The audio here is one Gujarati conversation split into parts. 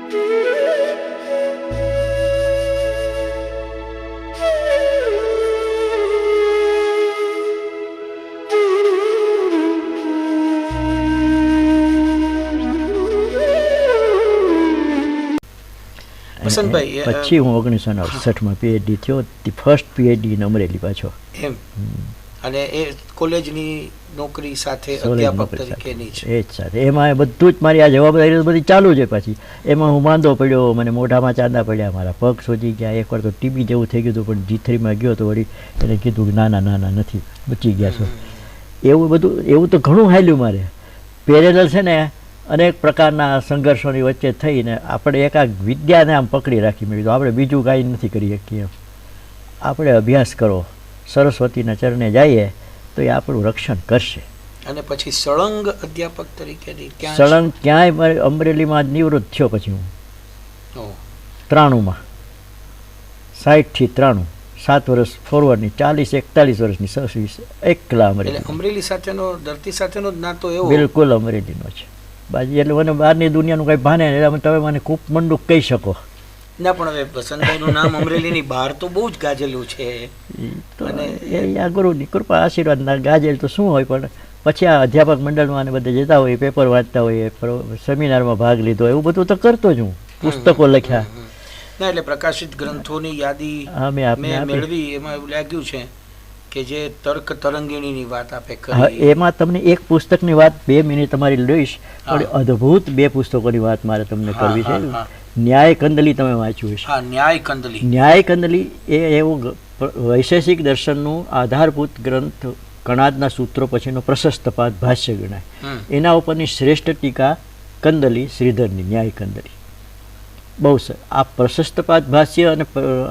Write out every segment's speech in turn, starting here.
પછી હું 1968માં PhD થયો. The first PhD in Amreli પાછો. એમ. અને એ કોલેજની નોકરી સાથે અધ્યાપક તરીકેની છે. એ જ સાથે એમાં બધું જ મારી આ જવાબદારી બધી ચાલુ છે. પછી એમાં હું માંદો પડ્યો, મને મોઢામાં ચાંદા પડ્યા, મારા પગ સોજી ગયા. એકવાર તો TB જેવું થઈ ગયું હતું, પણ G3માં ગયો તો વળી એને કીધું કે ના નથી, બચી ગયા છો. એવું તો ઘણું હાલ્યું મારે. પેરેલલ છે ને અનેક પ્રકારના સંઘર્ષોની વચ્ચે થઈને આપણે એકાક વિદ્યાને આમ પકડી રાખી. મેં કીધું આપણે બીજું કાંઈ નથી કરી શકીએ, આપણે અભ્યાસ કરો, સરસ્વતીના ચરણે જઈએ તો એ આપણું રક્ષણ કરશે. અને પછી સળંગ અધ્યાપક તરીકેની સળંગ ક્યાંય અમરેલીમાં જ નિવૃત્ત થયો. પછી હું 93માં 60 થી 93 7 વર્ષ ફોરવર્ડની 40-41 વર્ષની સર્વિસ એકલા અમરેલી. અમરેલી સાથેનો ધરતી સાથેનો જ નાતો એવો બિલકુલ અમરેલીનો છે બાજી. એટલે મને બહારની દુનિયાનું કંઈ ભાને નહીં. તમે મને ખૂબ મંડુક કહી શકો. ના, પણ હવે વસંતભાઈનું નામ અમરેલીની બહાર તો બહુ જ ગાજેલું છે. અને આ ગુરુની કૃપા આશીર્વાદના ગાજેલ તો શું હોય. પણ પછી આ અધ્યાપક મંડળમાં અને બધે જતા હોય, પેપર વાંચતા હોય, સેમિનારમાં ભાગ લીધો, એવું બધું તો કરતો જ હું. પુસ્તકો લખ્યા. ના, એટલે પ્રકાશિત ગ્રંથોની યાદી મેં મેળવી. એમાં એવું લાગ્યું છે કે જે તર્ક તરંગીણીની વાત આપે કરી, એમાં તમને એક પુસ્તકની વાત 2 મિનિટ તમારી લઈશ. પણ અદ્ભુત 2 પુસ્તકોની વાત મારે તમને કરવી છે. ન્યાય કંદલી તમે વાંચ્યું હશે? ન્યાય કંદલી એ એવું વૈશેષિક દર્શનનું આધારભૂત ગ્રંથ, કણાદના સૂત્રો પછીનો પ્રશસ્તપાદ ભાષ્ય ગણાય. એના ઉપરની શ્રેષ્ઠ ટીકા કંદલી શ્રીધરની ન્યાય કંદલી. બહુ સર આ પ્રશસ્તપાદ ભાષ્ય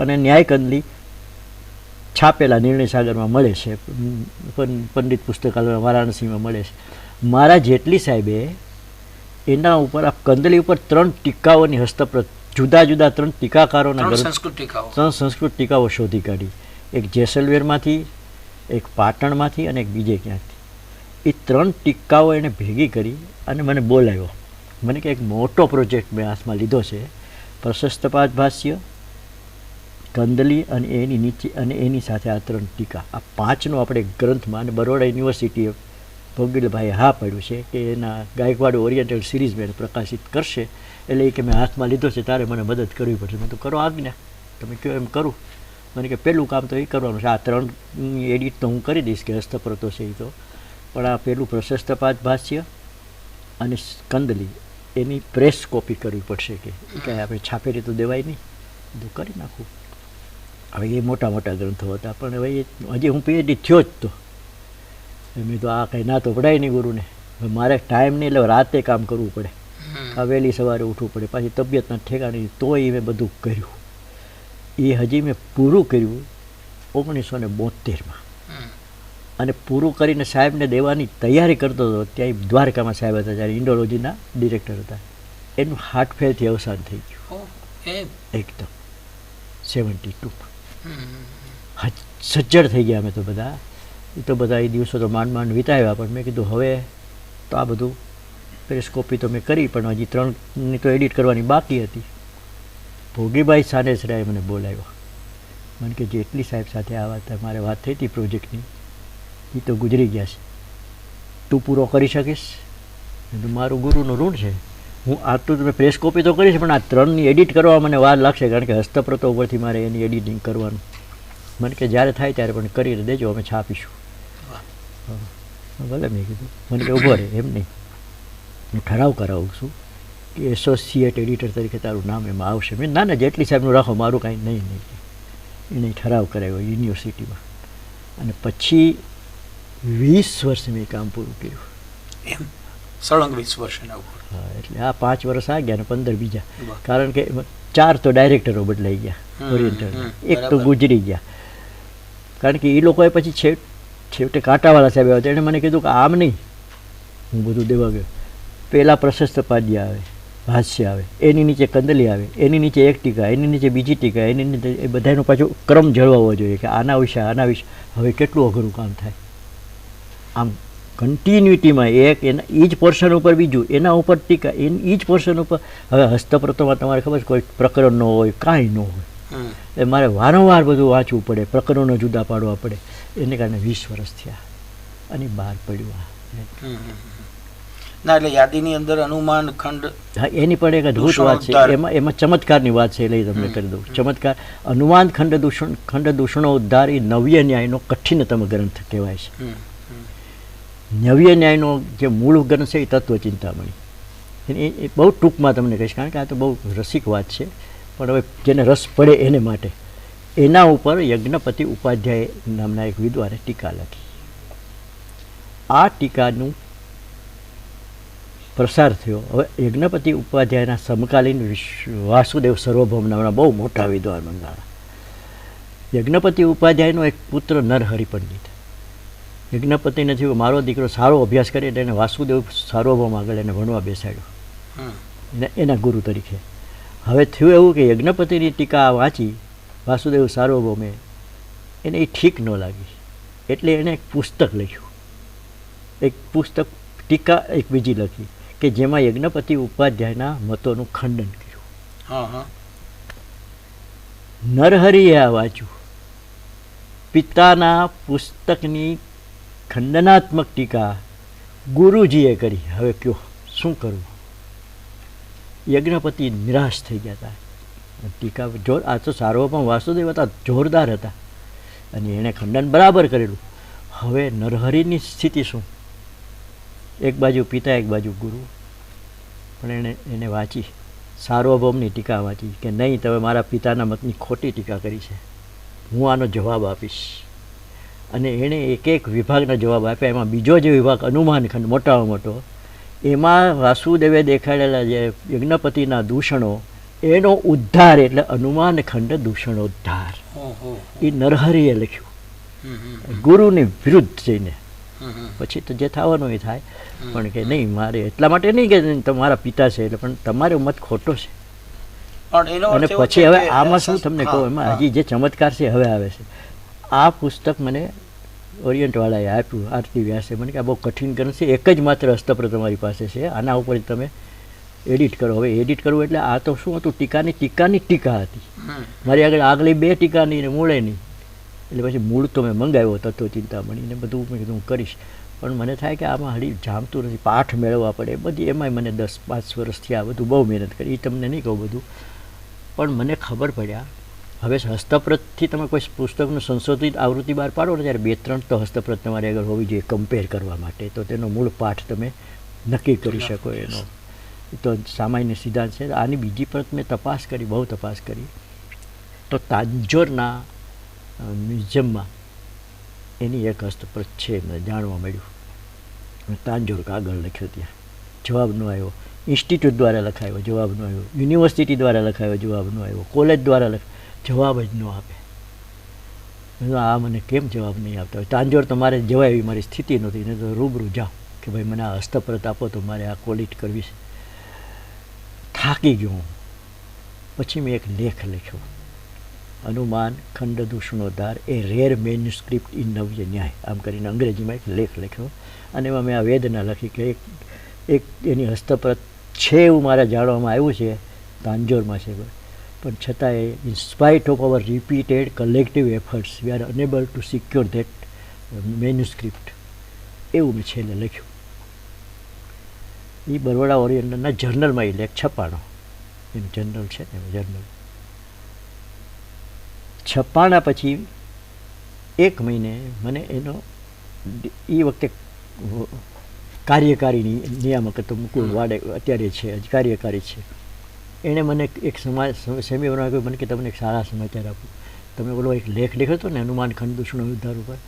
અને ન્યાય કંદલી છાપેલા નિર્ણય સાગરમાં મળે છે, પંડિત પુસ્તકાલય વારાણસીમાં મળે છે. મારા જેટલી સાહેબે એના ઉપર આ કંદલી ઉપર 3 ટીકાઓની હસ્તપ્રત, જુદા જુદા 3 ટીકાકારોના 3 સંસ્કૃત ટીકાઓ શોધી કાઢી. એક જેસલમેરમાંથી, એક પાટણમાંથી અને એક બીજે ક્યાંકથી. એ 3 ટીકાઓ એને ભેગી કરી અને મને બોલાવ્યો. મને કે એક મોટો પ્રોજેક્ટ મેં હાથમાં લીધો છે, પ્રશસ્તપાદ ભાષ્ય, કંદલી અને એની નીચે અને એની સાથે આ 3 ટીકા, આ 5નો આપણે ગ્રંથમાં. અને બરોડા યુનિવર્સિટીએ ભોગીલભાઈએ હા પાડ્યું છે કે એના ગાયકવાડ ઓરિએન્ટલ સિરીઝ મેં પ્રકાશિત કરશે. એટલે એ કે મેં હાથમાં લીધો છે, તારે મને મદદ કરવી પડશે. મેં તો કરો આજ્ઞા, તમે કહો એમ કરું. મને કે પહેલું કામ તો એ કરવાનું છે. આ 3 એડિટ તો હું કરી દઈશ કે હસ્તપ્રતો છે એ તો, પણ આ પેલું પ્રશસ્તપાદ ભાષ્ય અને કંદલી એની પ્રેસ કોપી કરવી પડશે. કે આપણે છાપેલી તો દેવાય નહીં, બધું કરી નાખું. હવે એ મોટા મોટા ગ્રંથો હતા, પણ હવે હજી હું PhD થયો જ તો મેં તો આ કંઈ ના તો પડાય નહીં ગુરુને. મારે ટાઈમ નહીં, એટલે રાતે કામ કરવું પડે, વહેલી સવારે ઉઠવું પડે, પાછી તબિયતના ઠેકાણી. તોય મેં બધું કર્યું. એ હજી મેં પૂરું કર્યું 1972માં. અને પૂરું કરીને સાહેબને દેવાની તૈયારી કરતો હતો. ત્યાં દ્વારકામાં સાહેબ હતા, જ્યારે ઇન્ડોલોજીના ડિરેક્ટર હતા. એનું હાર્ટ ફેલથી અવસાન થઈ ગયું એકદમ 72માં. સજ્જડ થઈ ગયા અમે તો બધા. એ દિવસો તો માંડ વિતાવ્યા. પણ મેં કીધું હવે તો આ બધું પેરિસ્કોપી તો મેં કરી, પણ હજી 3ની તો એડિટ કરવાની બાકી હતી. ભોગીભાઈ સાનેસરાએ મને બોલાવ્યો. મને કે જેટલી સાહેબ સાથે આ વાત મારે વાત થઈ હતી પ્રોજેક્ટની, એ તો ગુજરી ગયા છે, તું પૂરો કરી શકીશ? મારું ગુરુનું ઋણ છે. હું આટલું તમે પ્રેસ કોપી તો કરીશ, પણ આ 3ની એડિટ કરવા મને વાર લાગશે, કારણ કે હસ્તપ્રતો ઉપરથી મારે એની એડિટિંગ કરવાનું. મને કે જ્યારે થાય ત્યારે પણ કરીને દેજો, અમે છાપીશું. ભલે, મેં કીધું. મને કે ઊભો રહે, એમ નહીં, હું ઠરાવ કરાવું છું કે એસોસિએટ એડિટર તરીકે તારું નામ એમાં આવશે. મેં ના જેટલી સાહેબનું રાખો, મારું કાંઈ નહીં. એને ઠરાવ કરાવ્યો યુનિવર્સિટીમાં. અને પછી 20 વર્ષ મેં કામ પૂરું કર્યું. એમ સળંગ 20 વર્ષ. હા, એટલે આ 5 વર્ષ આ ગયા ને 15 બીજા. કારણ કે 4 તો ડાયરેક્ટરો બદલાઈ ગયા ઓરિએન્ટલ, એક તો ગુજરી ગયા. કારણ કે એ લોકોએ પછી છેવટે કાંટાવાળા સાહેબ આવ્યા. એણે મને કીધું કે આમ નહીં, હું બધું દેવા ગયો. પહેલાં પ્રશસ્ત પાદ્ય આવે, ભાષ્ય આવે, એની નીચે કંદલી આવે, એની નીચે એક ટીકા, એની નીચે બીજી ટીકા, એની નીચે એ બધાનો પાછો ક્રમ જળવાવો જોઈએ કે આના વિશે. હવે કેટલું અઘરું કામ થાય. આમ કન્ટિન્યુટીમાં એક એના એ જ પોર્શન ઉપર બીજું, એના ઉપર ટીકા, એ જ પોર્શન ઉપર. હવે હસ્તપ્રતોમાં તમારે ખબર છે કોઈ પ્રકરણ ન હોય, કાંઈ ન હોય, એ મારે વારંવાર બધું વાંચવું પડે, પ્રકરણો જુદા પાડવા પડે. એને કારણે 20 વર્ષ થયા અને બહાર પડ્યું. ના એટલે યાદીની અંદર અનુમાન ખંડ, હા એની પણ એક અદભુત વાત છે, એમાં ચમત્કારની વાત છે, લઈ તમને કરી દઉં. ચમત્કાર અનુમાન ખંડ દૂષણો ઉદ્ધાર એ નવ્ય ન્યાયનો કઠિનતમ ગ્રંથ કહેવાય છે. નવ્ય ન્યાયનો જે મૂળ ગ્રંથ છે એ તત્વચિંતામણી. એ બહુ ટૂંકમાં તમને કહીશ, કારણ કે આ તો બહુ રસિક વાત છે, પણ હવે જેને રસ પડે એને માટે. એના ઉપર યજ્ઞપતિ ઉપાધ્યાય નામના એક વિદ્વાને ટીકા લખી. આ ટીકાનું પ્રસાર થયો. હવે યજ્ઞપતિ ઉપાધ્યાયના સમકાલીન વાસુદેવ સર્વભૌમ નામના બહુ મોટા વિદ્વાન બંગાળા. યજ્ઞપતિ ઉપાધ્યાયનો એક પુત્ર નરહરિ પંડિત. યજ્ઞપતિને થયું મારો દીકરો સારો અભ્યાસ કરે એટલે એને વાસુદેવ સાર્વભૌમ આગળ એને ભણવા બેસાડ્યો એના ગુરુ તરીકે. હવે થયું એવું કે યજ્ઞપતિની ટીકા વાંચી વાસુદેવ સાર્વભૌમે એને એ ઠીક ન લાગી, એટલે એણે એક પુસ્તક લખ્યું. એક પુસ્તક ટીકા એક બીજી લખી કે જેમાં યજ્ઞપતિ ઉપાધ્યાયના મતોનું ખંડન કર્યું. નરહરિએ આ વાંચ્યું. પિતાના પુસ્તકની ખંડનાત્મક ટીકા ગુરુજીએ કરી. હવે કયો શું કરવું? યજ્ઞપતિ નિરાશ થઈ ગયા હતા. ટીકા આ તો સાર્વભૌમ વાસુદેવ હતા, જોરદાર હતા, અને એણે ખંડન બરાબર કરેલું. હવે નરહરિની સ્થિતિ શું? એક બાજુ પિતા, એક બાજુ ગુરુ. પણ એને વાંચી, સાર્વભૌમની ટીકા વાંચી કે નહીં, તમે મારા પિતાના મતની ખોટી ટીકા કરી છે, હું આનો જવાબ આપીશ. અને એણે એક એક વિભાગના જવાબ આપ્યા. એમાં બીજો જે વિભાગ અનુમાન ખંડ મોટામાં મોટો, એમાં વાસુદેવે દેખાડેલા જે યજ્ઞપતિના દૂષણો એનો ઉદ્ધાર, એટલે અનુમાન ખંડ દૂષણોદ્ધાર, એ નરહરિએ લખ્યું ગુરુની વિરુદ્ધ જઈને. પછી તો જે થવાનું એ થાય, પણ કે નહીં મારે એટલા માટે નહીં કે તમારા પિતા છે એટલે, પણ તમારો મત ખોટો છે. અને પછી હવે આમાં શું તમને કહું, એમાં હજી જે ચમત્કાર છે હવે આવે છે. આ પુસ્તક મને ઓરિયન્ટવાળાએ આપ્યું, આરતી વ્યાસે. મને કે આ બહુ કઠિન ગ્રંથ છે, એક જ માત્ર હસ્તપ્રત તમારી પાસે છે, આના ઉપર તમે એડિટ કરો. હવે એડિટ કરવું એટલે આ તો શું હતું, ટીકાની ટીકા હતી મારી આગળ 2 ટીકાની ને મૂળે નહીં. એટલે પછી મૂળ તો મેં મંગાવ્યો તત્વચિંતામણીને બધું. મેં કીધું હું કરીશ, પણ મને થાય કે આમાં હળી જામતું નથી, પાઠ મેળવવા પડે બધી. એમાંય મને 10-5 વર્ષથી આ બધું બહુ મહેનત કરી, એ તમને નહીં કહું બધું. પણ મને ખબર પડ્યા, હવે હસ્તપ્રતથી તમે કોઈ પુસ્તકનું સંશોધિત આવૃત્તિ બહાર પાડો ને ત્યારે 2-3 તો હસ્તપ્રત તમારી આગળ હોવી જોઈએ કમ્પેર કરવા માટે, તો તેનો મૂળ પાઠ તમે નક્કી કરી શકો. એનો તો સામાન્ય સિદ્ધાંત છે. આની બીજી પ્રત મેં તપાસ કરી, બહુ તપાસ કરી, તો તાંજોરના મ્યુઝિયમમાં એની એક હસ્તપ્રત છે, મને જાણવા મળ્યું. તાંજોર કાગળ લખ્યો, ત્યાં જવાબ ન આવ્યો. ઇન્સ્ટિટ્યૂટ દ્વારા લખાયો, જવાબ ન આવ્યો. યુનિવર્સિટી દ્વારા લખાયો, જવાબ ન આવ્યો. કોલેજ દ્વારા જવાબ જ ન આપે. આ મને કેમ જવાબ નહીં આપતા હોય? તાંજોર તો મારે જવાય એવી મારી સ્થિતિ નહોતી, ને તો રૂબરૂ જાઓ કે ભાઈ મને આ હસ્તપ્રત આપો તો મારે આ કોલિટ કરવી છે. થાકી ગયો હું. પછી મેં એક લેખ લખ્યો, અનુમાન ખંડ દૂષણોદ્ધાર એ રેર મેન્યુસ્ક્રિપ્ટ ઇન નવ્ય ન્યાય, આમ કરીને અંગ્રેજીમાં એક લેખ લખ્યો. અને એમાં મેં આ વેદના લખી કે એક એની હસ્તપ્રત છે એવું મારે જાણવામાં આવ્યું છે, તાંજોરમાં છે, પણ છતાંય in spite of our repeated collective efforts we are unable to secure that manuscript, એવું મેં છેલ્લે લખ્યું. એ બરોડા ઓરિયન્ટલના જર્નલમાં એ લેખ છપાણો. એનું જર્નલ છે ને, જર્નલ છપાણા પછી 1 મહિને મને એનો એ વખતે કાર્યકારી નિયામક હતો મુકુલ વાડે, અત્યારે છે કાર્યકારી છે. એણે મને એક સેમિનારમાં કહ્યું, મને કે તમને એક સારા સમાચાર આપું, તમે બોલો એક લેખ લખ્યો હતો ને અનુમાન ખંડ દૂષણો ઉદ્ધાર ઉપર,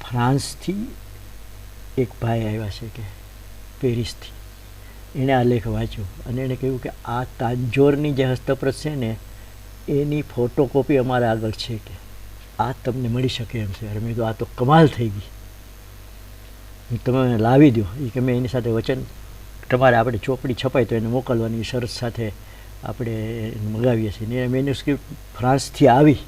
ફ્રાન્સથી એક ભાઈ આવ્યા છે કે પેરિસથી, એણે આ લેખ વાંચ્યો અને એણે કહ્યું કે આ તાંજોરની જે હસ્તપ્રત છે ને એની ફોટોકોપી અમારા આગળ છે, કે આ તમને મળી શકે એમ છે. અરે મેં તો આ તો કમાલ થઈ ગઈ, તમે એને લાવી દો. એ કે મેં એની સાથે વચન, તમારે આપણે ચોપડી છપાય તો એને મોકલવાની શરત સાથે આપણે મગાવીએ છીએ. ને મેન્યુસ્ક્રિપ્ટ ફ્રાન્સથી આવી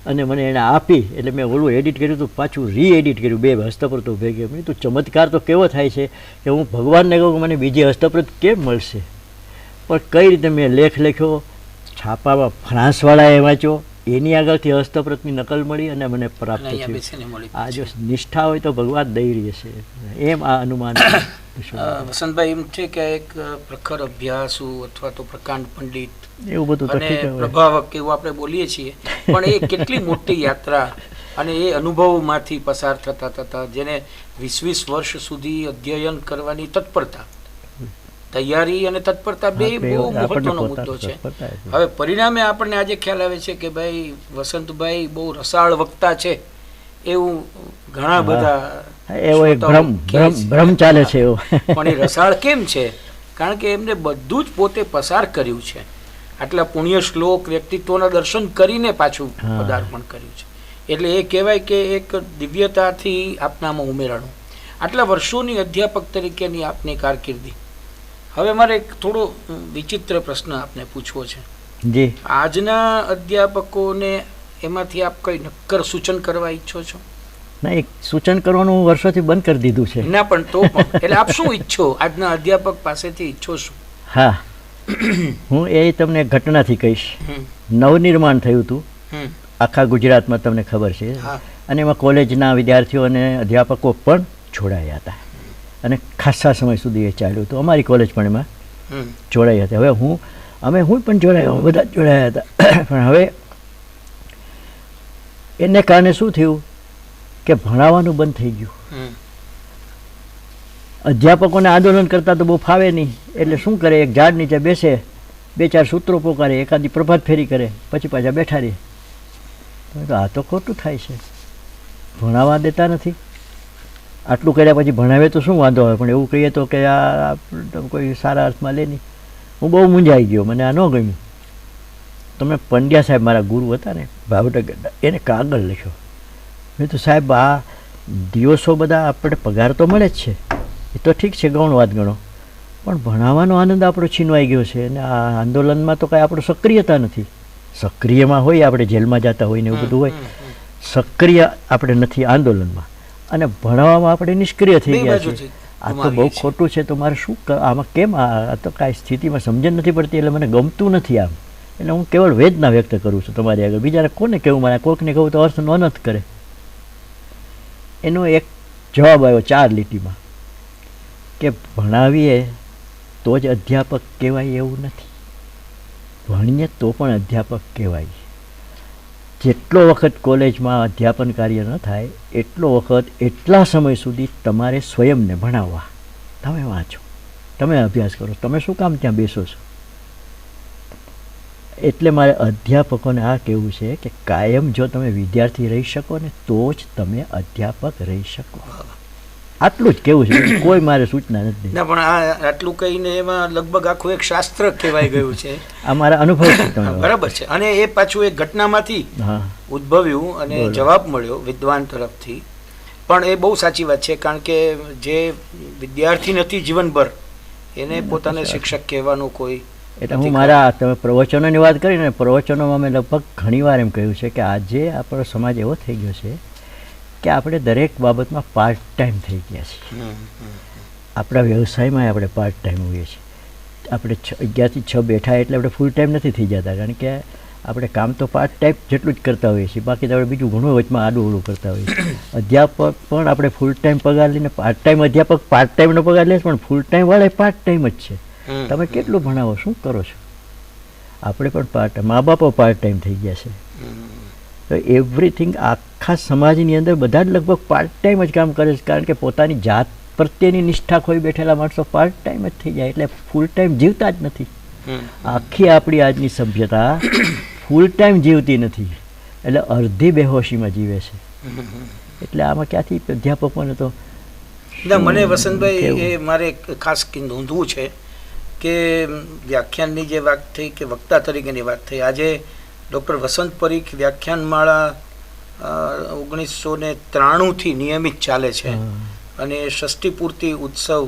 અને મને એને આપી એટલે મેં ઓલું એડિટ કર્યું હતું, પાછું રીએડિટ કર્યું 2 હસ્તપ્રતો ભેગે. મેં તો ચમત્કાર તો કેવો થાય છે કે હું ભગવાનને કહું કે મને બીજી હસ્તપ્રત કેમ મળશે, પણ કઈ રીતે મેં લેખ લખ્યો, છાપામાં ફ્રાન્સવાળાએ વાંચ્યો, એની આગળથી હસ્તપ્રતની નકલ મળી અને મને પ્રાપ્ત થયું. આ જો નિષ્ઠા હોય તો ભગવાન દઈ રહી છે, એમ આ અનુમાન. વસંતભાઈ, એમ છે કે એક પ્રખર અભ્યાસુ અથવા તો પ્રકાંડ પંડિત એવું બધું પ્રભાવક એવું આપણે બોલીએ છીએ, પણ એ કેટલી મોટી યાત્રા અને એ અનુભવમાંથી પસાર થતા થતા જેને 20-20 વર્ષ સુધી અધ્યયન કરવાની તત્પરતા, તૈયારી અને તત્પરતા બે બહુ મહત્વનો મુદ્દો છે. હવે પરિણામે આપણને આજે ખ્યાલ આવે છે કે ભાઈ વસંતભાઈ બહુ રસાળ વક્તા છે, એવું ઘણા બધા એવો એક ભ્રમ ચાલે છે. પણ એ રસાળ કેમ છે? કારણ કે એમને બધું જ પોતે પસાર કર્યું છે, આટલા પુણ્ય શ્લોક વ્યક્તિત્વના દર્શન કરીને પાછું પદાર્પણ કર્યું છે. એટલે એ કહેવાય કે એક દિવ્યતાથી આપનામાં ઉમેરાણું. આટલા વર્ષોની અધ્યાપક તરીકેની આપની કારકિર્દી. હવે મારે એક થોડો વિચિત્ર પ્રશ્ન આપને પૂછવો છે. જી. આજના અધ્યાપકોને એમાંથી આપ કઈ નક્કર સૂચન કરવા ઈચ્છો છો? ના, એક સૂચન કરવાનું વર્ષોથી બંધ કરી દીધું છે. ના, પણ તો પણ એટલે આપ શું ઈચ્છો, આજના અધ્યાપક પાસેથી ઈચ્છો શું? હા, હું એ તમને ઘટનાથી કહીશ. નવનિર્માણ થયું હતું આખા ગુજરાતમાં, તમને ખબર છે, અને એમાં કોલેજના વિદ્યાર્થીઓ અને અધ્યાપકો પણ જોડાયા હતા અને ખાસા સમય સુધી એ ચાલ્યું હતું. અમારી કોલેજ પણ એમાં જોડાઈ હતી. હવે હું પણ જોડાયા, બધા જ જોડાયા હતા. પણ હવે એને કારણે શું થયું કે ભણાવવાનું બંધ થઈ ગયું. અધ્યાપકોને આંદોલન કરતા તો બહુ ફાવે નહીં, એટલે શું કરે, એક ઝાડ નીચે બેસે, 2-4 સૂત્રો પોકારે, એકાદી પ્રભાત ફેરી કરે, પછી પાછા બેઠા રહે. આ તો ખોટું થાય છે, ભણાવવા દેતા નથી. આટલું કર્યા પછી ભણાવે તો શું વાંધો હોય, પણ એવું કહીએ તો કે આ કોઈ સારા અર્થમાં લે નહીં. હું બહુ મૂંઝાઈ ગયો, મને આ ન ગમ્યું. તમે પંડ્યા સાહેબ મારા ગુરુ હતા ને, ભાવનગર, એને કાગળ લખ્યો. મેં તો સાહેબ આ દિવસો બધા આપણે પગાર તો મળે જ છે, એ તો ઠીક છે, ગૌણ વાત ગણો, પણ ભણાવવાનો આનંદ આપણો છીનવાઈ ગયો છે. અને આ આંદોલનમાં તો કાંઈ આપણું સક્રિયતા નથી. સક્રિયમાં હોય, આપણે જેલમાં જતા હોય ને એવું બધું હોય, સક્રિય આપણે નથી આંદોલનમાં, અને ભણાવવામાં આપણે નિષ્ક્રિય થઈ ગયા છે. આ તો બહુ ખોટું છે. તો મારે શું આમાં કેમ, આ તો કાંઈ સ્થિતિમાં સમજણ નથી પડતી, એટલે મને ગમતું નથી આમ. એટલે હું કેવળ વેદના વ્યક્ત કરું છું તમારી આગળ. બીજાને કોને કહેવું, મારે કોઈકને કહું તો અર્થ નોનથ કરે. એનો એક જવાબ આવ્યો 4 લીટીમાં કે ભણાવીએ તો જ અધ્યાપક કહેવાય એવું નથી, ભણીએ તો પણ અધ્યાપક કહેવાય. જેટલો વખત કોલેજમાં અધ્યાપન કાર્ય ન થાય એટલો વખત, એટલા સમય સુધી તમારે સ્વયંને ભણાવવા. તમે વાંચો, તમે અભ્યાસ કરો, તમે શું કામ ત્યાં બેસો છો? એટલે મારે અધ્યાપકોને આ કહેવું છે કે કાયમ જો તમે વિદ્યાર્થી રહી શકો ને તો જ તમે અધ્યાપક રહી શકો. આટલું જ કેવું છે, કોઈ મારે સૂચના નથી. ના, પણ આટલું કહીને એમાં લગભગ આખું એક શાસ્ત્ર કહેવાય ગયું છે. આ મારા અનુભવ છે. બરાબર છે. અને એ પાછું એક ઘટનામાંથી ઉદ્ભવ્યું અને જવાબ મળ્યો વિદ્વાન તરફથી. પણ એ બહુ સાચી વાત છે, કારણ કે જે વિદ્યાર્થી નથી જીવનભર, એને પોતાને શિક્ષક કહેવાનું કોઈ. એટલે હું મારા, તમે પ્રવચનોની વાત કરીને, પ્રવચનોમાં મેં લગભગ ઘણીવાર એમ કહ્યું છે કે આજે આપણો સમાજ એવો થઈ ગયો છે કે આપણે દરેક બાબતમાં પાર્ટ ટાઈમ થઈ ગયા છીએ. આપણા વ્યવસાયમાં આપણે પાર્ટ ટાઈમ હોઈએ છીએ. આપણે 11 થી 6 બેઠા એટલે આપણે ફૂલ ટાઈમ નથી થઈ જતા, કારણ કે આપણે કામ તો પાર્ટ ટાઈમ જેટલું જ કરતા હોઈએ છીએ, બાકી તો આપણે બીજું ઘણું વચમાં આડું અવળું કરતા હોઈએ છીએ. અધ્યાપક પણ આપણે ફૂલ ટાઈમ પગાર લઈને, પાર્ટ ટાઈમ અધ્યાપક પાર્ટ ટાઈમનો પગાર લે છે, પણ ફૂલ ટાઈમ વાળા પાર્ટ ટાઈમ જ છે. તમે કેટલું ભણાવો, શું કરો છો? આપણે પણ પાર્ટ, મા બાપો પાર્ટ ટાઈમ થઈ ગયા છે. તો એવરીથિંગ, આખા સમાજની અંદર બધા જ લગભગ પાર્ટ ટાઈમ જ કામ કરે છે, કારણ કે પોતાની જાત પ્રત્યેની નિષ્ઠા ખોઈ બેઠેલા માણસો પાર્ટ ટાઈમ જ થઈ જાય, એટલે ફૂલ ટાઈમ જીવતા જ નથી. આખી આપણી આજની સભ્યતા ફૂલ ટાઈમ જીવતી નથી, એટલે અડધી બેહોશીમાં જીવે છે. એટલે આમાં ક્યાંથી અધ્યાપકોને તો મને વસંતભાઈ એ મારે ખાસ નોંધવું છે કે વ્યાખ્યાનની જે વાત થઈ કે વક્તા તરીકેની વાત થઈ, આજે ડૉક્ટર વસંત પરીખ વ્યાખ્યાનમાળા 1993થી નિયમિત ચાલે છે, અને ષષ્ઠી પૂર્તિ ઉત્સવ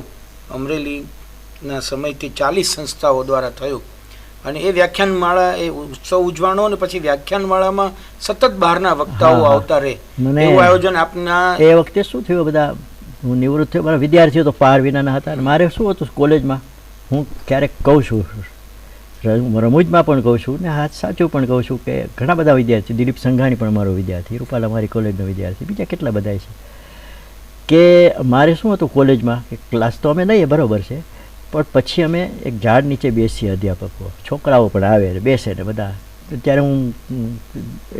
અમરેલીના સમયથી 40 સંસ્થાઓ દ્વારા થયું, અને એ વ્યાખ્યાનમાળા એ ઉત્સવ ઉજવાનો અને પછી વ્યાખ્યાનમાળામાં સતત બહારના વક્તાઓ આવતા રહે એવું આયોજન આપના. એ વખતે શું થયું, બધા હું નિવૃત્ત થયો, મારા વિદ્યાર્થીઓ તો પાર વિનાના હતા. મારે શું હતું કોલેજમાં, હું ક્યારેક કહું છું, રમૂજમાં પણ કહું છું ને હાથ સાચું પણ કહું છું કે ઘણા બધા વિદ્યાર્થી, દિલીપ સંઘાણી પણ મારો વિદ્યાર્થી, રૂપાલા મારી કોલેજનો વિદ્યાર્થી, બીજા કેટલા બધા છે, કે મારે શું હતું કોલેજમાં કે ક્લાસ તો અમે નહીં બરાબર છે, પણ પછી અમે એક ઝાડ નીચે બેસીએ અધ્યાપકો, છોકરાઓ પણ આવે બેસે ને બધા. ત્યારે હું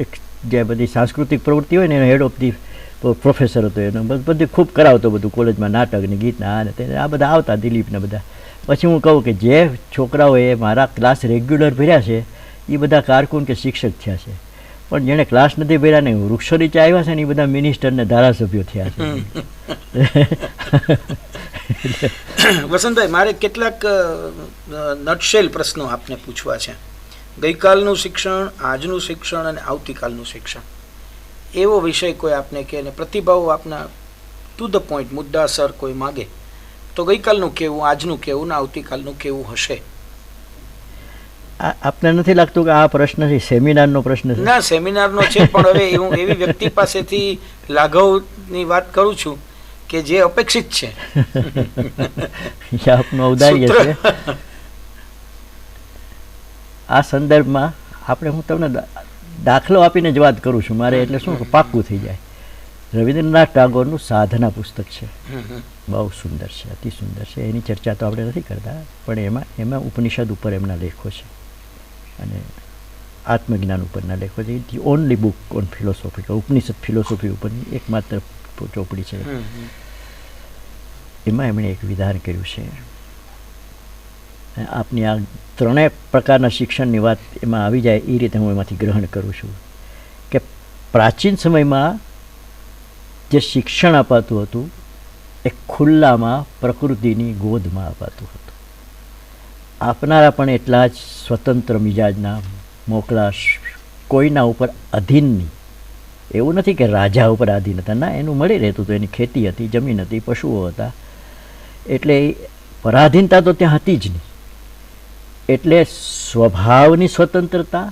એક જે બધી સાંસ્કૃતિક પ્રવૃત્તિ હોય ને એનો હેડ ઓફ ધી પ્રોફેસર હતો, એનો બધી ખૂબ કરાવતો બધું કોલેજમાં, નાટક ને ગીતના આ ને તે આ બધા આવતા દિલીપને બધા. પછી હું કહું કે જે છોકરાઓએ મારા ક્લાસ રેગ્યુલર ભર્યા છે એ બધા કારકુન કે શિક્ષક થયા છે, પણ જેણે ક્લાસ નથી ભર્યા ને વૃક્ષો નીચે આવ્યા છે ને એ બધા મિનિસ્ટર ને ધારાસભ્યો થયા છે. વસંતભાઈ, મારે કેટલાક નટશેલ પ્રશ્નો આપને પૂછવા છે. ગઈકાલનું શિક્ષણ, આજનું શિક્ષણ અને આવતીકાલનું શિક્ષણ, એવો વિષય કોઈ આપને કે પ્રતિભાવો આપના ટુ ધ પોઈન્ટ મુદ્દાસર કોઈ માગે તો ગઈકાલનું કેવું, આજનું કેવું ને આવતીકાલનું કેવું હશે? આપને નથી લાગતું કે આ પ્રશ્ન છે સેમિનારનો પ્રશ્ન છે? ના, સેમિનારનો છે, પણ હવે હું એવી વ્યક્તિ પાસેથી લાઘવની વાત કરું છું કે જે અપેક્ષિત છે. આપનું ઔદાર્ય છે. આ સંદર્ભમાં આપણે, હું તમને દાખલો આપીને જ વાત કરું છું મારે, એટલે શું પાક્કું થઈ જાય. રવિન્દ્રનાથ ટાગોરનું સાધના પુસ્તક છે, બહુ સુંદર છે, અતિ સુંદર છે. એની ચર્ચા તો આપણે નથી કરતા, પણ એમાં ઉપનિષદ ઉપર એમના લેખો છે અને આત્મજ્ઞાન ઉપરના લેખો છે. The only book on philosophy, Upanishad philosophy ઉપરની એકમાત્ર ચોપડી છે. એમાં એમણે એક વિધાન કર્યું છે. આપની આ ત્રણેય પ્રકારના શિક્ષણની વાત એમાં આવી જાય એ રીતે હું એમાંથી ગ્રહણ કરું છું કે પ્રાચીન સમયમાં જે શિક્ષણ અપાતું હતું એ ખુલ્લામાં પ્રકૃતિની ગોદમાં અપાતું હતું. આપનારા પણ એટલા જ સ્વતંત્ર મિજાજના, મોકળા, કોઈના ઉપર અધીનની. એવું નથી કે રાજા ઉપર આધીન હતા, ના, એનું મળી રહેતું હતું, એની ખેતી હતી, જમીન હતી, પશુઓ હતા, એટલે પરાધીનતા તો ત્યાં હતી જ નહીં. એટલે સ્વભાવની સ્વતંત્રતા,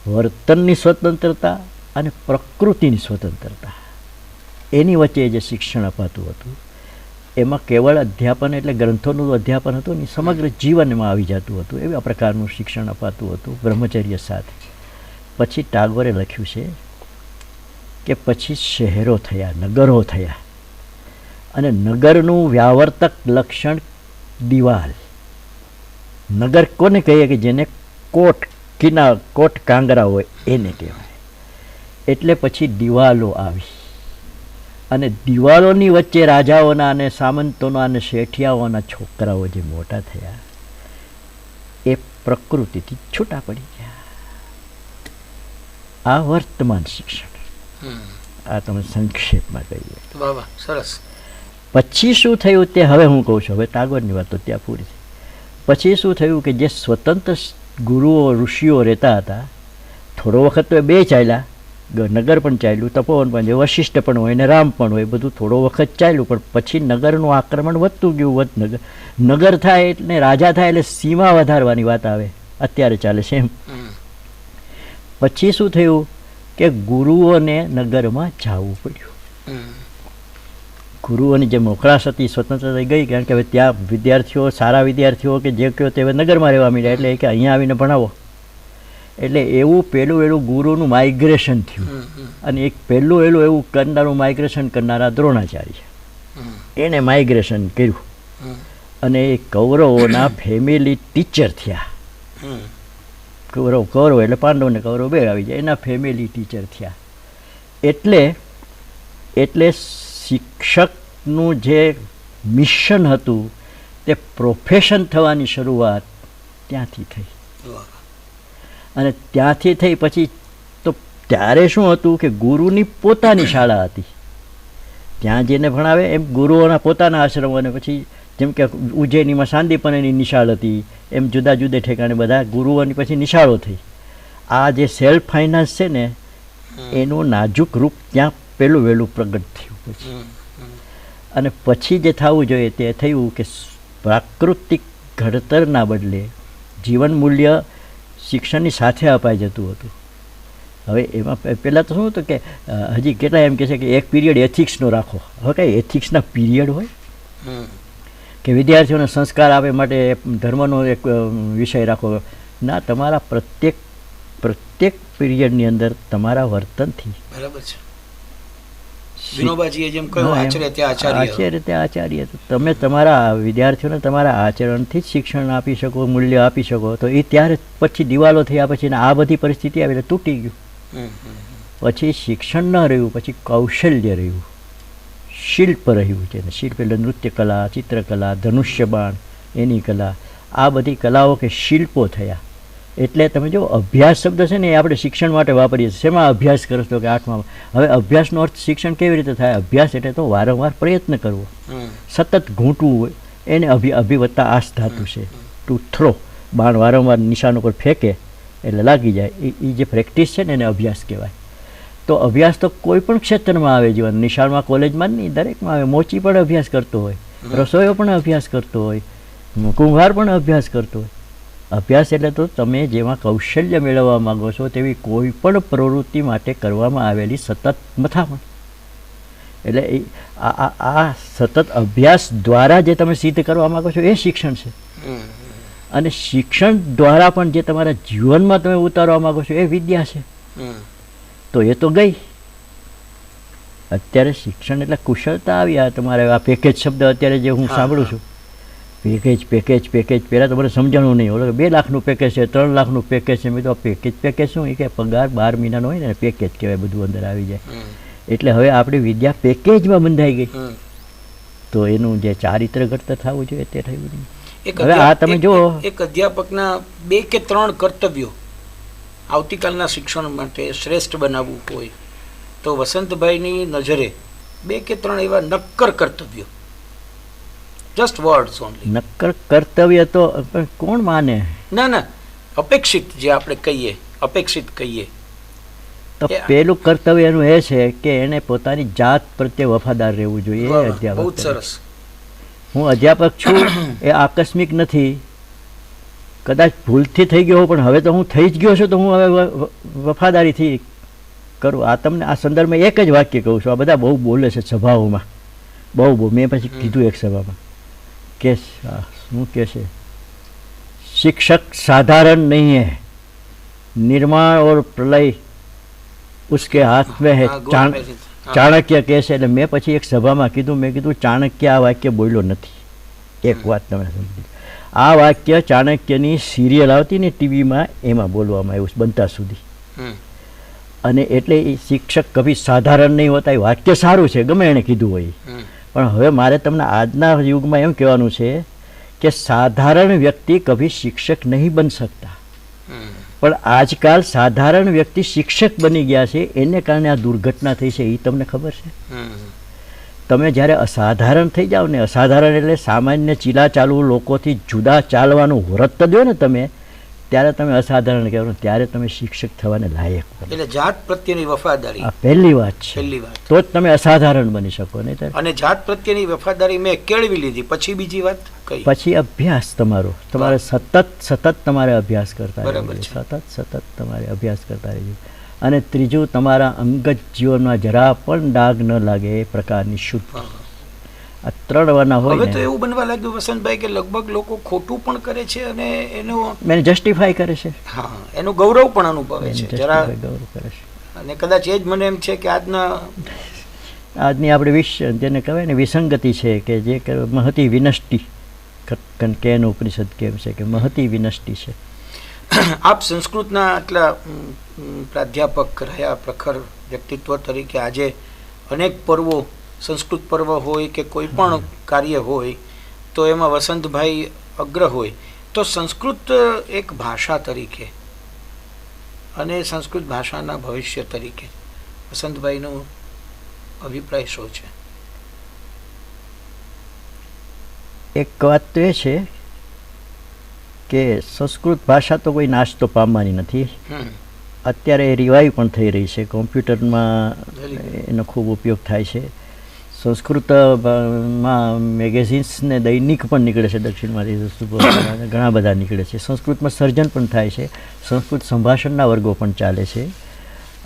વર્તનની સ્વતંત્રતા અને પ્રકૃતિની સ્વતંત્રતા, એની વચ્ચે જે શિક્ષણ અપાતું હતું એમાં કેવળ અધ્યાપન એટલે ગ્રંથોનું અધ્યાપન હતું ને સમગ્ર જીવનમાં આવી જતું હતું. એવા પ્રકારનું શિક્ષણ અપાતું હતું બ્રહ્મચર્ય સાથે. પછી ટાગોરે લખ્યું છે કે પછી શહેરો થયા, નગરો થયા, અને નગરનું વ્યાવર્તક લક્ષણ દિવાલ. નગર કોને કહીએ કે જેને કોટ કાંગરા હોય એને કહેવાય. એટલે પછી દિવાલો આવી અને દિવાલોની વચ્ચે રાજાઓના અને સામંતોના અને શેઠિયાઓના છોકરાઓ જે મોટા થયા એ પ્રકૃતિથી છૂટા પડી ગયા. આ વર્તમાન શિક્ષણ. આ તમે સંક્ષેપમાં કહીએ. સરસ. પછી શું થયું તે હવે હું કહું છું. હવે ટાગોરની વાત તો ત્યાં પૂરી થઈ. પછી શું થયું કે જે સ્વતંત્ર ગુરુઓ, ઋષિઓ રહેતા હતા, થોડો વખત તો એ બે ચાલ્યા, નગર પણ ચાલ્યું, તપોવન પણ, વશિષ્ઠ પણ હોય ને રામ પણ હોય, બધું થોડો વખત ચાલ્યું, પણ પછી નગરનું આક્રમણ વધતું ગયું. નગર થાય એટલે રાજા થાય એટલે સીમા વધારવાની વાત આવે, અત્યારે ચાલે છે એમ. પછી શું થયું કે ગુરુઓને નગરમાં જવું પડ્યું. ગુરુઓની જે મોકળાશ હતી, સ્વતંત્રતા ગઈ, કારણ કે હવે ત્યાં વિદ્યાર્થીઓ, સારા વિદ્યાર્થીઓ કે જે કહો તે નગરમાં રહેવા માંડ્યા, એટલે કે અહીંયા આવીને ભણાવો. એટલે એવું પહેલું ગુરુનું માઇગ્રેશન થયું. અને એક પહેલું એવું કરનારું માઇગ્રેશન કરનારા દ્રોણાચાર્ય, એણે માઇગ્રેશન કર્યું અને એ કૌરવોના ફેમિલી ટીચર થયા. કૌરવ એટલે પાંડવને કૌરવ બે આવી જાય, એના ફેમિલી ટીચર થયા. એટલે શિક્ષકનું જે મિશન હતું તે પ્રોફેશન થવાની શરૂઆત ત્યાંથી થઈ. અને ત્યાંથી થઈ પછી તો ત્યારે શું હતું કે ગુરુની પોતાની શાળા હતી, ત્યાં જેને ભણાવે એમ ગુરુઓના પોતાના આશ્રમો, અને પછી જેમ કે ઉજ્જૈનીમાં સાંદીપનીની નિશાળ હતી, એમ જુદા જુદા ઠેકાણે બધા ગુરુઓની પછી નિશાળો થઈ. આ જે સેલ્ફ ફાઇનાન્સ છે ને એનું નાજુક રૂપ ત્યાં વહેલું પ્રગટ થયું. પછી અને પછી જે થવું જોઈએ તે થયું કે પ્રાકૃતિક ઘડતરના બદલે જીવન મૂલ્ય શિક્ષણની સાથે અપાઈ જતું હતું. હવે એમાં પહેલાં તો શું હતું કે હજી કેટલા એમ કહે છે કે એક પીરિયડ એથિક્સનો રાખો. હવે કાંઈ એથિક્સના પીરિયડ હોય કે વિદ્યાર્થીઓને સંસ્કાર આપે માટે ધર્મનો એક વિષય રાખો? ના, તમારા પ્રત્યેક પીરિયડની અંદર તમારા વર્તનથી. બરાબર છે. વિનોબાજીએ જેમ કહ્યું, આચાર્ય ત્યાં આચાર્ય. તમે તમારા વિદ્યાર્થીઓને તમારા આચરણથી જ શિક્ષણ આપી શકો, મૂલ્ય આપી શકો. તો એ ત્યારે પછી દિવાલો થયા પછી આ બધી પરિસ્થિતિ આવી એટલે તૂટી ગયું. પછી શિક્ષણ ન રહ્યું, પછી કૌશલ્ય રહ્યું, શિલ્પ રહ્યું છે. શિલ્પ એટલે નૃત્ય કલા, ચિત્રકલા, ધનુષ્યબાણ, એની કલા, આ બધી કલાઓ કે શિલ્પો થયા. એટલે તમે જો અભ્યાસ શબ્દ છે ને એ આપણે શિક્ષણ માટે વાપરીએ છીએ. શેમાં અભ્યાસ કરો છો કે 8માં? હવે અભ્યાસનો અર્થ શિક્ષણ કેવી રીતે થાય? અભ્યાસ એટલે તો વારંવાર પ્રયત્ન કરવો, સતત ઘૂંટવું હોય, એને અભિવત્તા આસ ધાતુ છે. ટુ થ્રો, બાણ વારંવાર નિશાન ઉપર ફેંકે એટલે લાગી જાય. એ જે પ્રેક્ટિસ છે ને એને અભ્યાસ કહેવાય. તો અભ્યાસ તો કોઈ પણ ક્ષેત્રમાં આવે જીવન, નિશાળમાં, કોલેજમાં નહીં, દરેકમાં આવે. મોચી પણ અભ્યાસ કરતો હોય, રસોઈયો પણ અભ્યાસ કરતો હોય, કુંભાર પણ અભ્યાસ કરતો હોય. અભ્યાસ એટલે તો તમે જેમાં કૌશલ્ય મેળવવા માગો છો તેવી કોઈ પણ પ્રવૃત્તિ માટે કરવામાં આવેલી સતત મથામણ. એટલે આ સતત અભ્યાસ દ્વારા જે તમે સિદ્ધ કરવા માગો છો એ શિક્ષણ છે. અને શિક્ષણ દ્વારા પણ જે તમારા જીવનમાં તમે ઉતારવા માગો છો એ વિદ્યા છે. તો એ તો ગઈ. અત્યારે શિક્ષણ એટલે કુશળતા આવી. આ તમારે આ પેકેજ શબ્દ અત્યારે જે હું સાંભળું છું, પેકેજ પહેલાં તો મને સમજાણું નહીં. ઓલો 2 લાખનું પેકેજ છે, 3 લાખનું પેકેજ છે. મેં તો પેકેજ શું? એ કે પગાર 12 મહિનાનો હોય ને પેકેજ કહેવાય, બધું અંદર આવી જાય. એટલે હવે આપણી વિદ્યા પેકેજમાં બંધાઈ ગઈ. તો એનું જે ચારિત્ર ઘડતર થવું જોઈએ તે થયું નહીં. હવે આ તમે જુઓ, એક અધ્યાપકના 2 કે 3 કર્તવ્યો આવતીકાલના શિક્ષણ માટે શ્રેષ્ઠ બનાવવું હોય તો વસંતભાઈની નજરે 2 કે 3 એવા નક્કર કર્તવ્યો, જસ્ટ વર્ડ્સ ઓનલી. નક્કર કર્તવ્ય તો કોણ માને? ના, અપેક્ષિત જે આપણે કહીએ, અપેક્ષિત કહીએ તો પેલું કર્તવ્ય એનું એ છે કે એને પોતાની જાત પ્રત્યે વફાદાર રહેવું જોઈએ. અધ્યાપક, બહુ સરસ. હું અધ્યાપક છું એ આકસ્મિક નથી. કદાચ ભૂલથી થઈ ગયો પણ હવે તો હું થઈ જ ગયો છું, તો હું હવે વફાદારીથી કરું. આ તમને આ સંદર્ભમાં એક જ વાક્ય કહું છું. આ બધા બહુ બોલે છે સભાઓમાં, બહુ. મેં પછી કીધું એક સભામાં કે શું કહે છે, शिक्षक साधारण नहीं है, निर्माण और प्रलय उसके हाथ में है. ચાણક્ય કહે છે. એટલે મેં પછી એક સભામાં કીધું, મેં કીધું ચાણક્ય આ વાક્ય બોલ્યો નથી. એક વાત તમે સમજી, આ વાક્ય ચાણક્યની સિરિયલ આવતી ને ટીવીમાં એમાં બોલવામાં આવ્યું બનતા સુધી. અને એટલે એ શિક્ષક કભી સાધારણ નહીં હોતા. એ વાક્ય સારું છે, ગમે એણે કીધું હોય. પણ હવે મારે તમને આજના યુગમાં એમ કહેવાનું છે કે સાધારણ વ્યક્તિ કભી શિક્ષક નહીં બન શકતા. પણ આજકાલ સાધારણ વ્યક્તિ શિક્ષક બની ગયા છે. એને કારણે આ દુર્ઘટના થઈ છે. એ તમને ખબર છે? તમે જ્યારે અસાધારણ થઈ જાઓ ને, અસાધારણ એટલે સામાન્ય ચીલા ચાલુ લોકોથી જુદા ચાલવાનું વ્રત દો ને તમે, ત્યારે તમે અસાધારણ કહેવાનું, ત્યારે તમે શિક્ષક થવાને લાયક બનો. એટલે જાત પ્રત્યેની વફાદારી આ પહેલી વાત છે. પહેલી વાત તો જ તમે અસાધારણ બની શકો. નહીં અને જાત પ્રત્યેની વફાદારી મેં કેળવી લીધી. પછી બીજી વાત કઈ? પછી અભ્યાસ તમારે સતત તમારે અભ્યાસ કરતા રહેવું. સતત તમારે અભ્યાસ કરતા રહેવું. અને ત્રીજું, તમારા અંગત જીવનમાં જરા પણ ડાઘ ન લાગે એ પ્રકારની શુદ્ધ. આ 3 વાના હોય. હવે તો એવું બનવા લાગ્યું વસંતભાઈ કે લગભગ લોકો ખોટું પણ કરે છે અને એને જસ્ટિફાઈ કરે છે. હા, એનું ગૌરવ પણ અનુભવે છે. જરા ગૌરવ કરે છે. અને કદાચ એ જ મને એમ છે કે આજની આપણે જેને કહેવાય ને વિસંગતિ છે, કે જે મહતી વિનષ્ટિ, કેન ઉપનિષદ કેમ છે કે મહતી વિનષ્ટિ છે. આપ સંસ્કૃતના આટલા પ્રાધ્યાપક રહ્યા, પ્રખર વ્યક્તિત્વ તરીકે આજે અનેક પર્વો, સંસ્કૃત પર્વ હોય કે કોઈ પણ કાર્ય હોય તો એમાં વસંતભાઈ અગ્ર હોય. તો સંસ્કૃત એક ભાષા તરીકે અને સંસ્કૃત ભાષાના ભવિષ્ય તરીકે વસંતભાઈનો અભિપ્રાય શું છે? એક વાત તો એ છે કે સંસ્કૃત ભાષા તો કોઈ નાશ તો પામવાની નથી. અત્યારે રિવાઈવ પણ થઈ રહી છે. કોમ્પ્યુટરમાં એનો ખૂબ ઉપયોગ થાય છે. સંસ્કૃતમાં મેગેઝિન્સ ને દૈનિક પણ નીકળે છે દક્ષિણમાંથી, ઘણા બધા નીકળે છે. સંસ્કૃતમાં સર્જન પણ થાય છે, સંસ્કૃત સંભાષણના વર્ગો પણ ચાલે છે.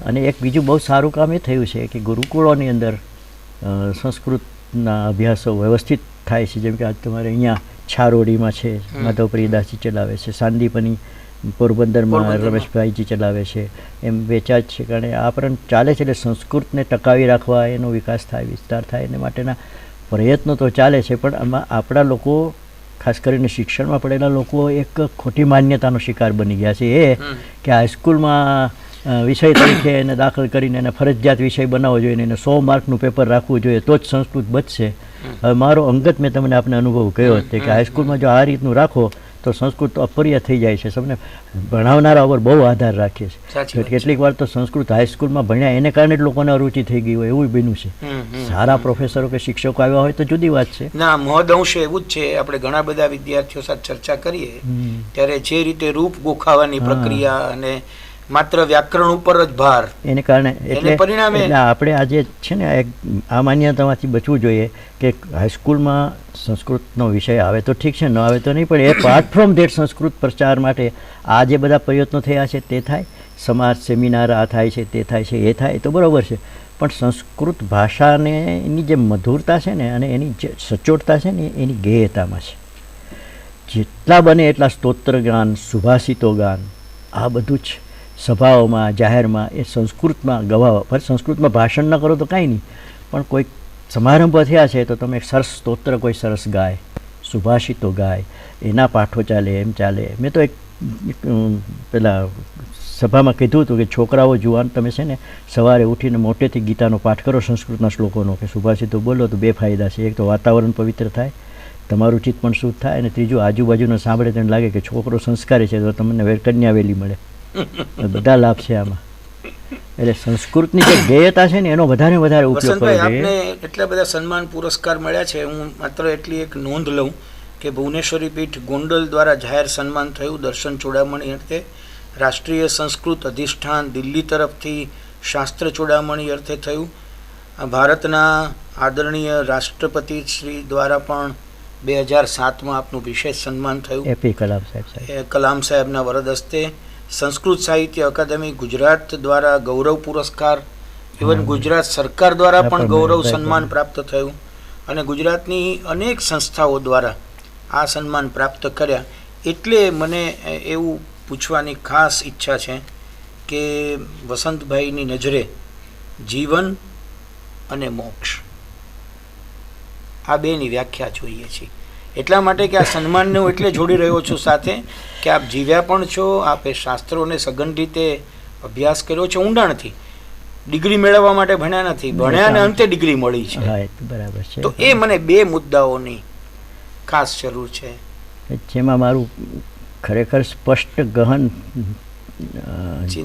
અને એક બીજું બહુ સારું કામ એ થયું છે કે ગુરુકુળોની અંદર સંસ્કૃતના અભ્યાસો વ્યવસ્થિત થાય છે. જેમ કે આજ તમારે અહીંયા છારોડીમાં છે, માધવપ્રિયદાસજી ચલાવે છે, સાંદીપની પોરબંદરમાં રમેશભાઈજી ચલાવે છે, એમ વેચા જ છે. કારણ આ પણ ચાલે છે. એટલે સંસ્કૃતને ટકાવી રાખવા, એનો વિકાસ થાય, વિસ્તાર થાય, એને માટેના પ્રયત્નો તો ચાલે છે. પણ આમાં આપણા લોકો, ખાસ કરીને શિક્ષણમાં પડેલા લોકો, એક ખોટી માન્યતાનો શિકાર બની ગયા છે. એ કે હાઈસ્કૂલમાં વિષય તરીકે એને દાખલ કરીને એને ફરજિયાત વિષય બનાવવો જોઈએ, એને 100 માર્કનું પેપર રાખવું જોઈએ, તો જ સંસ્કૃત બચશે. હવે મારો અંગત મેં તમને આપને અનુભવ કહ્યો હતો કે હાઈસ્કૂલમાં જો આ રીતનું રાખો તો સંસ્કૃત અપર્ય થઈ જાય છે. તમને ભણાવનારા ઉપર બહુ આધાર રાખીએ છીએ. કેટલીક વાર તો સંસ્કૃત હાઈસ્કૂલમાં ભણ્યા એને કારણે જ લોકોને અરુચિ થઈ ગઈ હોય એવું બન્યું છે. સારા પ્રોફેસરો કે શિક્ષકો આવ્યા હોય તો જુદી વાત છે. ના, મહદઅંશે એવું જ છે. આપણે ઘણા બધા વિદ્યાર્થીઓ સાથે ચર્ચા કરીએ ત્યારે જે રીતે રૂપ ગોખાવાની પ્રક્રિયા અને માત્ર વ્યાકરણ ઉપર જ ભાર, એને કારણે એટલે આપણે આજે છે ને આ માન્યતામાંથી બચવું જોઈએ કે હાઈસ્કૂલમાં સંસ્કૃતનો વિષય આવે તો ઠીક છે, ન આવે તો નહીં, પણ એ પાર્ટ ફ્રોમ ધેટ સંસ્કૃત પ્રચાર માટે આ જે બધા પ્રયત્નો થયા છે તે થાય, સમાજ સેમિનાર આ થાય છે, તે થાય છે, એ થાય તો બરાબર છે. પણ સંસ્કૃત ભાષાને એની જે મધુરતા છે ને અને એની જે સચોટતા છે ને એની ગેયતામાં છે. જેટલા બને એટલા સ્તોત્ર ગાન, સુભાષિતો ગાન, આ બધું જ સભાઓમાં, જાહેરમાં એ સંસ્કૃતમાં ગવાવા. પર સંસ્કૃતમાં ભાષણ ન કરો તો કાંઈ નહીં, પણ કોઈ સમારંભ થયા છે તો તમે એક સરસ સ્તોત્ર કોઈ સરસ ગાય, સુભાષિતો ગાય, એના પાઠો ચાલે, એમ ચાલે. મેં તો એક પેલા સભામાં કીધું હતું કે છોકરાઓ જુવાન તમે છે ને સવારે ઉઠીને મોટેથી ગીતાનો પાઠ કરો, સંસ્કૃતના શ્લોકોનો કે સુભાષિતો બોલો તો 2 ફાયદા છે. એક તો વાતાવરણ પવિત્ર થાય, તમારું ચિત્ત પણ શુદ્ધ થાય, અને ત્રીજું આજુબાજુને સાંભળે તેને લાગે કે છોકરો સંસ્કારી છે તો તમને કન્યા વેલી મળે. બધા લાભ છે આમાં. એટલે સંસ્કૃતની જે ગેયતા છે ને એનો વધારે ઉપયોગ કરવો જોઈએ. આપને એટલા બધા સન્માન પુરસ્કાર મળ્યા છે. હું માત્ર એટલી એક નોંધ લઉં કે ભુવનેશ્વરી પીઠ ગોંડલ દ્વારા જાહેર સન્માન થયું દર્શન ચૂડામણી અર્થે. રાષ્ટ્રીય સંસ્કૃત અધિષ્ઠાન દિલ્હી તરફથી શાસ્ત્ર ચૂડામણી અર્થે થયું. ભારતના આદરણીય રાષ્ટ્રપતિ શ્રી દ્વારા પણ 2007માં આપનું વિશેષ સન્માન થયું. એપી કલામ સાહેબ. કલામ સાહેબના વરદ હસ્તે. સંસ્કૃત સાહિત્ય અકાદમી ગુજરાત દ્વારા ગૌરવ પુરસ્કાર, ઇવન ગુજરાત સરકાર દ્વારા પણ ગૌરવ સન્માન પ્રાપ્ત થયું. અને ગુજરાતની અનેક સંસ્થાઓ દ્વારા આ સન્માન પ્રાપ્ત કર્યા. એટલે મને એવું પૂછવાની ખાસ ઈચ્છા છે કે વસંતભાઈની નજરે જીવન અને મોક્ષ આ બેની વ્યાખ્યા જોઈએ છે. એટલા માટે કે આ સન્માનને હું એટલે જોડી રહ્યો છું સાથે કે આપ જીવ્યા પણ છો, આપે શાસ્ત્રોને સઘન રીતે અભ્યાસ કર્યો છે ઊંડાણથી. ડિગ્રી મેળવવા માટે ભણ્યા નથી, ભણ્યા અને અંતે ડિગ્રી મળી છે. બરાબર છે. તો એ મને 2 મુદ્દાઓની ખાસ જરૂર છે જેમાં મારું ખરેખર સ્પષ્ટ ગહન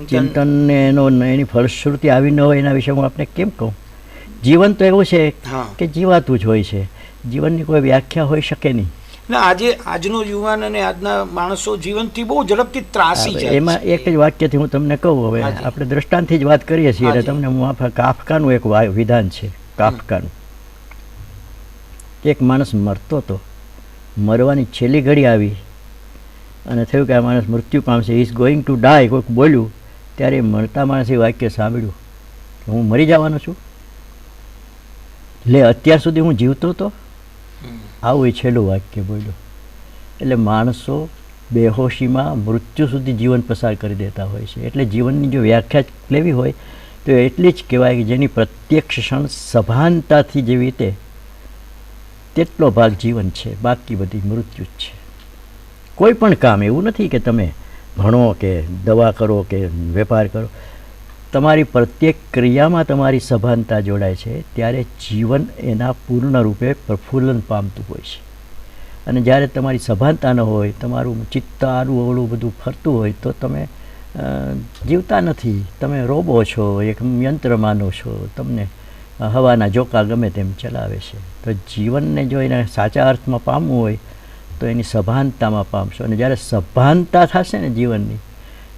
ચિંતન ને એની ફલશ્રુતિ આવી ન હોય એના વિશે હું આપને કેમ કહું. જીવન તો એવું છે કે જીવાતું જ હોય છે, જીવનની કોઈ વ્યાખ્યા હોઈ શકે નહીં. ના, આજનો યુવાન અને આજના માણસો જીવનથી બહુ ઝડપથી ત્રાસી છે. એમાં એક જ વાક્યથી હું તમને કહું. હવે આપણે દ્રષ્ટાંતથી જ વાત કરીએ છીએ એટલે તમને હું કાફકાનું એક વિધાન છે. કાફકાનું એક માણસ મરતો હતો, મરવાની છેલ્લી ઘડી આવી અને થયું કે આ માણસ મૃત્યુ પામશે, ઇઝ ગોઈંગ ટુ ડાય, કોઈક બોલ્યું ત્યારે મરતા માણસે વાક્ય સાંભળ્યું કે હું મરી જવાનો છું. એટલે અત્યાર સુધી હું જીવતો હતો, આવું એ છેલ્લું વાક્ય બોલ્યો. એટલે માણસો બેહોશીમાં મૃત્યુ સુધી જીવન પસાર કરી દેતા હોય છે. એટલે જીવનની જો વ્યાખ્યા લેવી હોય તો એટલી જ કહેવાય કે જેની પ્રત્યક્ષ ક્ષણ સભાનતાથી જેવી રીતે તેટલો ભાગ જીવન છે, બાકી બધી મૃત્યુ જ છે. કોઈ પણ કામ એવું નથી કે તમે ભણો કે દવા કરો કે વેપાર કરો, તમારી પ્રત્યેક ક્રિયામાં તમારી સભાનતા જોડાય છે ત્યારે જીવન એના પૂર્ણ રૂપે પ્રફુલ્લન પામતું હોય છે. અને જ્યારે તમારી સભાનતા ન હોય, તમારું ચિત્ત આડું અવળું બધું ફરતું હોય તો તમે જીવતા નથી, તમે રોબો છો, એક યંત્ર માનો છો, તમને હવાના જોકા ગમે તેમ ચલાવે છે. તો જીવનને જો એને સાચા અર્થમાં પામવું હોય તો એની સભાનતામાં પામશો. અને જ્યારે સભાનતા થશે ને જીવનની,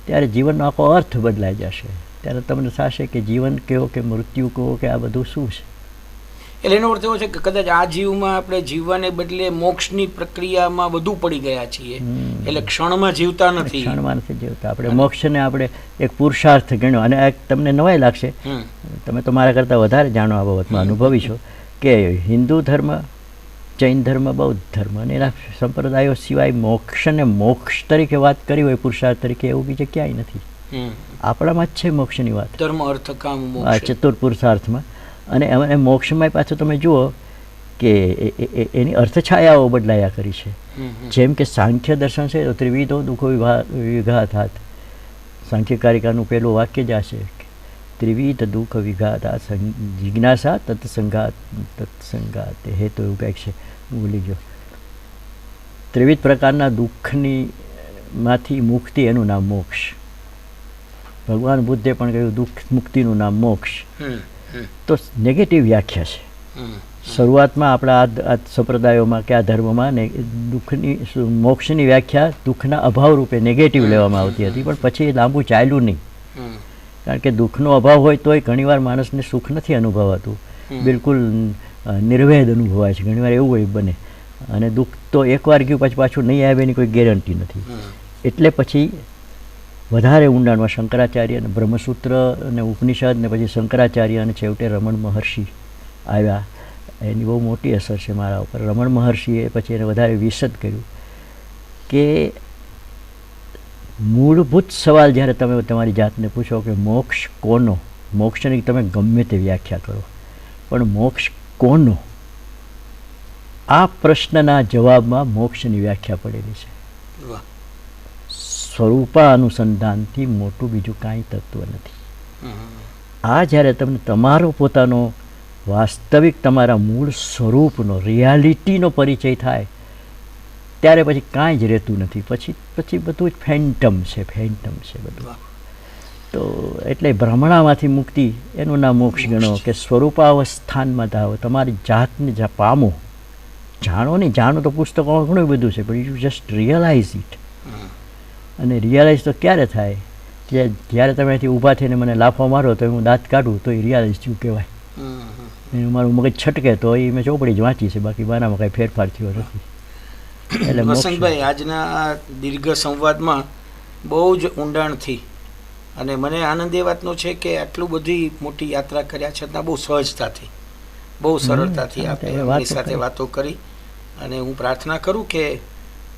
ત્યારે જીવનનો આખો અર્થ બદલાઈ જશે. ત્યારે તમને થશે કે જીવન કહો કે મૃત્યુ કહો કે આ બધું શું છે. એટલે એનો અર્થ એવો છે કે કદાચ આ જીવમાં આપણે જીવવાને બદલે મોક્ષની પ્રક્રિયામાં વધુ પડી ગયા છીએ, એટલે ક્ષણમાં જીવતા નથી. ક્ષણમાં નથી જીવતા આપણે. મોક્ષને આપણે એક પુરુષાર્થ ગણ્યો. અને એક તમને નવાઈ લાગશે, તમે તો મારા કરતાં વધારે જાણો આ બાબતમાં, અનુભવી છો, કે હિન્દુ ધર્મ, જૈન ધર્મ, બૌદ્ધ ધર્મ અને એના સંપ્રદાયો સિવાય મોક્ષને મોક્ષ તરીકે વાત કરી હોય, પુરુષાર્થ તરીકે, એવું બીજે ક્યાંય નથી. આપણામાં જ છે મોક્ષની વાત, ધર્મ અર્થ કામ આ ચતુર પુરુષાર્થમાં. અને મોક્ષમાં પાછું તમે જુઓ કે એની અર્થછાયાઓ બદલાયા કરી છે. જેમ કે સાંખ્ય દર્શન છે તો ત્રિવિધો દુઃખો વિઘાતાત, સાંખ્યકારિકાનું પહેલું વાક્ય જ આ છે, ત્રિવિધ દુઃખ વિઘાતાત જિજ્ઞાસા તત્સંગાત હેતુ, એવું કંઈક છે, ભૂલી ગયો. ત્રિવિધ પ્રકારના દુઃખની માંથી મુક્તિ, એનું નામ મોક્ષ. ભગવાન બુદ્ધે પણ કહ્યું દુઃખ મુક્તિનું નામ મોક્ષ. તો નેગેટિવ વ્યાખ્યા છે. શરૂઆતમાં આપણા આ સંપ્રદાયોમાં કે આ ધર્મમાં દુઃખની, મોક્ષની વ્યાખ્યા દુઃખના અભાવ રૂપે નેગેટિવ લેવામાં આવતી હતી, પણ પછી એ લાંબુ ચાલ્યું નહીં. કારણ કે દુઃખનો અભાવ હોય તોય ઘણીવાર માણસને સુખ નથી અનુભવાતું, બિલકુલ નિર્વેદ અનુભવાય છે, ઘણીવાર એવું હોય બને. અને દુઃખ તો એકવાર ગયું પછી પાછું નહીં આવે એની કોઈ ગેરંટી નથી. એટલે પછી વધારે ઊંડાણમાં શંકરાચાર્ય અને બ્રહ્મસૂત્ર અને ઉપનિષદ ને પછી શંકરાચાર્ય અને છેવટે રમણ મહર્ષિ આવ્યા. એની બહુ મોટી અસર છે મારા ઉપર. રમણ મહર્ષિએ પછી એને વધારે વિશદ કર્યું કે મૂળભૂત સવાલ જ્યારે તમે તમારી જાતને પૂછો કે મોક્ષ કોનો, મોક્ષની તમે ગમે તે વ્યાખ્યા કરો, પણ મોક્ષ કોનો, આ પ્રશ્નના જવાબમાં મોક્ષની વ્યાખ્યા પડેલી છે. સ્વરૂપાનુસંધાનથી મોટું બીજું કાંઈ તત્વ નથી. આ જ્યારે તમને તમારો પોતાનો વાસ્તવિક તમારા મૂળ સ્વરૂપનો, રિયાલિટીનો પરિચય થાય ત્યારે પછી કાંઈ જ રહેતું નથી. પછી બધું જ ફેન્ટમ છે બધું. તો એટલે ભ્રમણામાંથી મુક્તિ, એનું નામ મોક્ષ ગણો. કે સ્વરૂપાવસ્થાનમાં ધાવો, તમારી જાતને પામો. જાણો નહીં, જાણો તો પુસ્તકોમાં ઘણું બધું છે, પણ યુ જસ્ટ રિયલાઇઝ ઇટ. અને રિયલાઇઝ તો ક્યારે થાય કે જ્યારે તમે અહીંથી ઊભા થઈને મને લાફો મારો તો હું દાંત કાઢું તો એ રિયલાઇઝ થયું કહેવાય. મારું મગજ છટકે તો એ મેં ચોપડી જ વાંચી છે, બાકી મારામાં કાંઈ ફેરફાર થયો નથી. એટલે વસંતભાઈ, આજના આ દીર્ઘ સંવાદમાં બહુ જ ઊંડાણથી, અને મને આનંદ એ વાતનો છે કે આટલું બધી મોટી યાત્રા કર્યા છતાં બહુ સહજતાથી, બહુ સરળતાથી આપણે એમની સાથે વાતો કરી. અને હું પ્રાર્થના કરું કે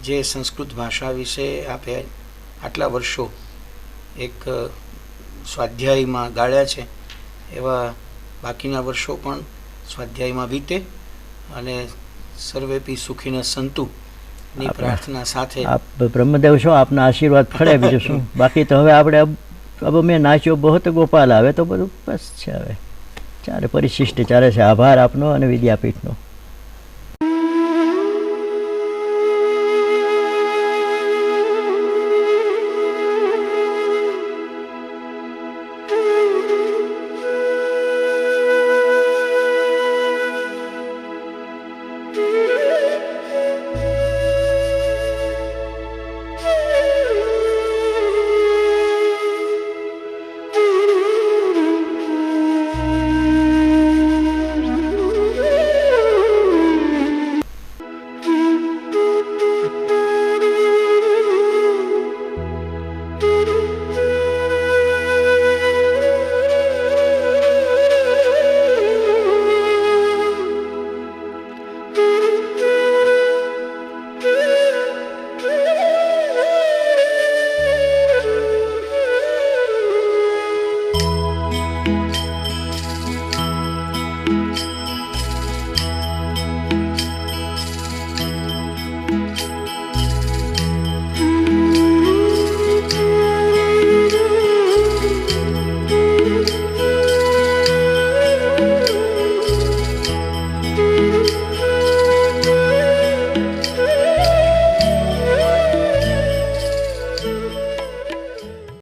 જે સંસ્કૃત ભાષા વિશે આપે આટલા વર્ષો એક સ્વાધ્યાયમાં ગાળ્યા છે, એવા બાકીના વર્ષો પણ સ્વાધ્યાયમાં વીતે અને સર્વેપી સુખીના સંતુ ની પ્રાર્થના સાથે. આપ બ્રહ્મદેવ છો, આપના આશીર્વાદ ફળે, બીજું શું. બાકી તો હવે આપણે अब મેં નાચ્યો બહુત ગોપાલ, આવે તો બધું બસ છે. હવે ચારે પરિશિષ્ટ ચાલે છે. આભાર આપનો અને વિદ્યાપીઠનો.